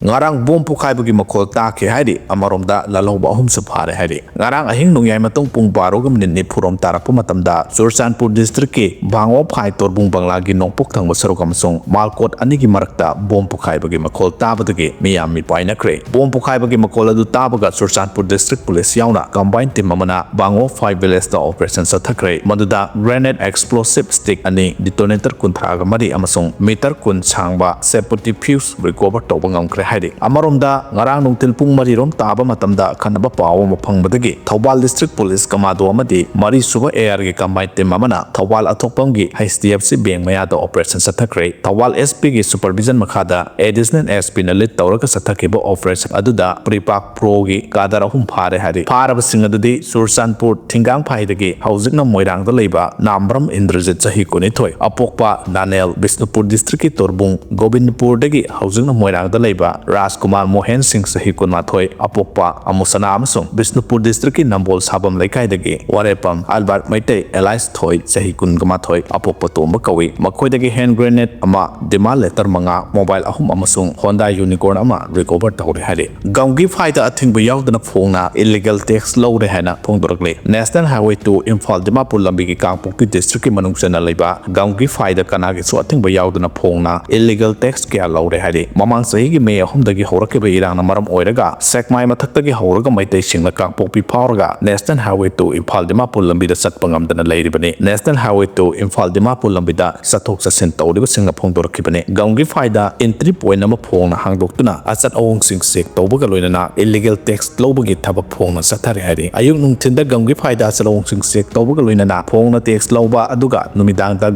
ngarang bom Pokhaikhre makol take haidi amaromda lalauba ahum phare haidi ngarang ahing nungyai matung pung baro gam ni phurom tarakpu matamda Ccpur district ke bango phai torbung banglagi nongpok thangba sarokam song malkot ani gi marakta bom Pokhaikhre makol tabadage miyam mi paina kre bom Pokhaikhre makol adu tabaga Ccpur district police yauna combined team amana bango 5 village da operation sathakre maduda grenade explosive stick ani detonator kunthra ga mari amasong meter kun changba sepoti fuse recover tobangam kre Amaromda ngarang nungtil pung marirom taba matamda khanaba pawo maphangmadagi Thawbal district police kamado amadi mari suba air ge combined team amana Thawbal athokpamgi HDFC bank mayada operation sathakre Thawbal SP ge supervision makhada additional SP na lead tawraga sathakeba operation aduda pripak pro gi kadara hum phare hari pharaba singadudi Ccpur thingang phaidagi haujikna moirang da leiba Namram Indrajit chahi kunithoi apokpa Daniel Bishnupur district ki torbung Gobindpur dagi haujikna moirang da leiba Rajkumar Mohan Singh sahi kunmathoi apokpa amusana amasung Bishnupur district ki Nambol Sabam Laikai dagi Warepam Albert Maitei Elias Thoi sahi kungamathoi apokpa tomba kawi makhoi dagi hand grenade ama dema letter manga mobile ahum amasung Honda Unicorn ama recover tawre hare gamgi phaida athingbu yaudana fongna illegal tax loure hana phongdorakle National Highway 2 Imphal Dimapur lambi ki kangpokpi district ki manungsana leiba gamgi phaida kana gi so athingbu yaudana fongna illegal tax kya loure hare mamang sahi gi me dagi horakeba irangna maram oiraga sekmai mathakdagi horaga maitai singla kangpokpi phawraga National Highway 2 Imphal Dimapur lambida satpa ngamdana leiribani National Highway 2 Imphal Dimapur lambida sathok sasin tawriba singla phongdorakibani gamgi phaida entry point ama phongna hangdoktuna achat awong sing sek tawbaga loinana illegal tax lobagi thabak phongna sathare hari ayuk nungthinda gamgi phaida achat awong sing sek tawbaga loinana phongna tax loba aduga numidangda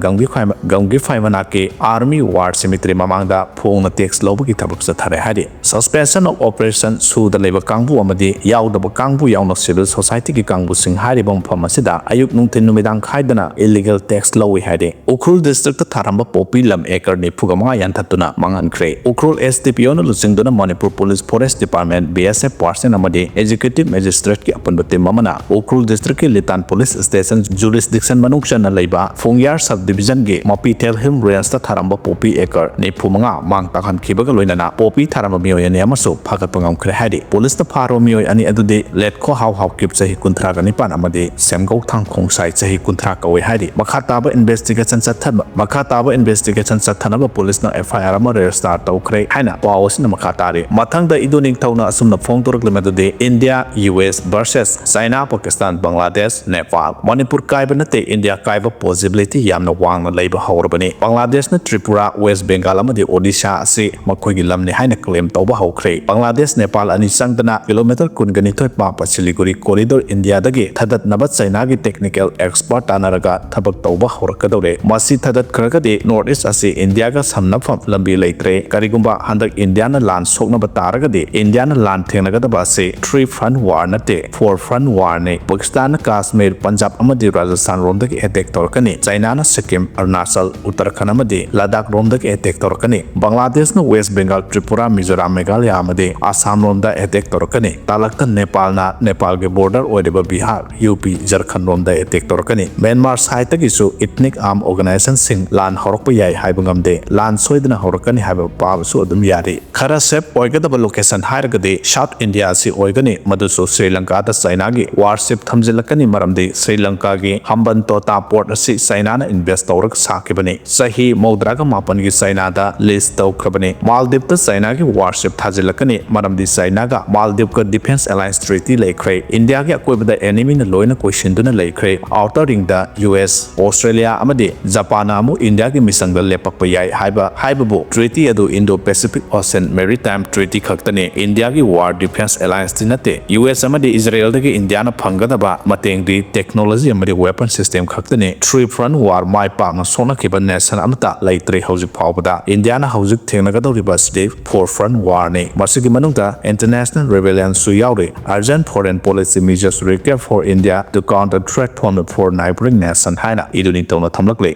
gamgi phaimana ke army war cemetery mamangda phongna tax lobagi thabak sathare hari suspension of operation suda leba kangbu amadi yaudaba kangbu yauna civil society ki kangbu sing hariba mpham asida ayuk nungthin numidang khaidana illegal tax lowi hade Ukhrul district tharamba popi lam acre ni phugama yanthatuna mangankre Ukhrul SDPO na lusingduna Manipur Police Forest Department BSF person amadi executive magistrate ki apanbate mamana Ukhrul district ki Litan police station jurisdiction manungshan na leba Fongyar subdivision ge Mapitel Hill range ta tharamba popi acre ni phumanga mang takhan khibaga loinana popi tharamba mioyani amaso phagat pangam khre hadi police ta pharo mioy ani adude let kho haw kip chahi kunthra ga nipan amade semgau thang khongsai chahi kunthra kawe hadi makhataba investigation sathanaba police na FIR ama register tawkhre haina pawsina makhatare mathangda iduning thawna asumna phongtorok lemedude India US versus China Pakistan Bangladesh Nepal Manipur kaiba nate India kaiba possibility yamna wangna leiba hawrabani Bangladesh na Tripura West Bengal amade Odisha ase makhoigi lamni haina claim tawba hawkhre Bangladesh Nepal ani sangdana kilometer kunganithoi papa Siliguri corridor India dagi thadat nabat China gi technical expert anaraga thabak tawba hawrakadore masi thadat khragade North East ase India ga samnafam lambi leitre karigumba handak India na lan soknaba taragade India na lan thengnagadaba ase 3 front war nate 4 front war ne Pakistan Kashmir Punjab amadi Rajasthan romdagi attack torkani China na Sikkim Arunachal Uttarakhand amadi Ladakh romdagi attack torkani Bangladesh na West Bengal Tripura Mizoram Meghalaya amadi Assam romda attack torkani talakta Nepal na Nepal ge border oideba Bihar UP Jharkhand romda attack torkani Myanmar side gi su ethnic armed organization sing lan horokpa yai haibangamde lan soidna horakani haiba pa su adum yari khara sep oigadaba location hairagade South India si oigani madusu Sri Lanka da China gi warship thamjilakani maramde Sri Lanka gi Hambantota port asi China na invest tawrak sakibani sahi maudraga mapan gi China da list tawkrabani Maldives da China gi warship thajilakani maramdi China ga Maldives ka defense alliance treaty laikre India gi akoibada enemy na loina question duna laikre outer ring da US Australia amadi Japan amu India gi misangda lepakpa yai haibabu treaty adu Indo-Pacific Ocean Maritime Treaty khaktane India gi war defense alliance dinate US amadi Israel dagi India na phangadaba matengdi technology amadi weapon system khaktane three front war mai pa na sona kiba nation amata laitre hojik phawbada India na hojik thengnagadoriba side four front war ne masigi manungda international rebellion su yaure urgent foreign policy measures required for India to counter threat from the four neighboring nation haina iduni tawna thamlakle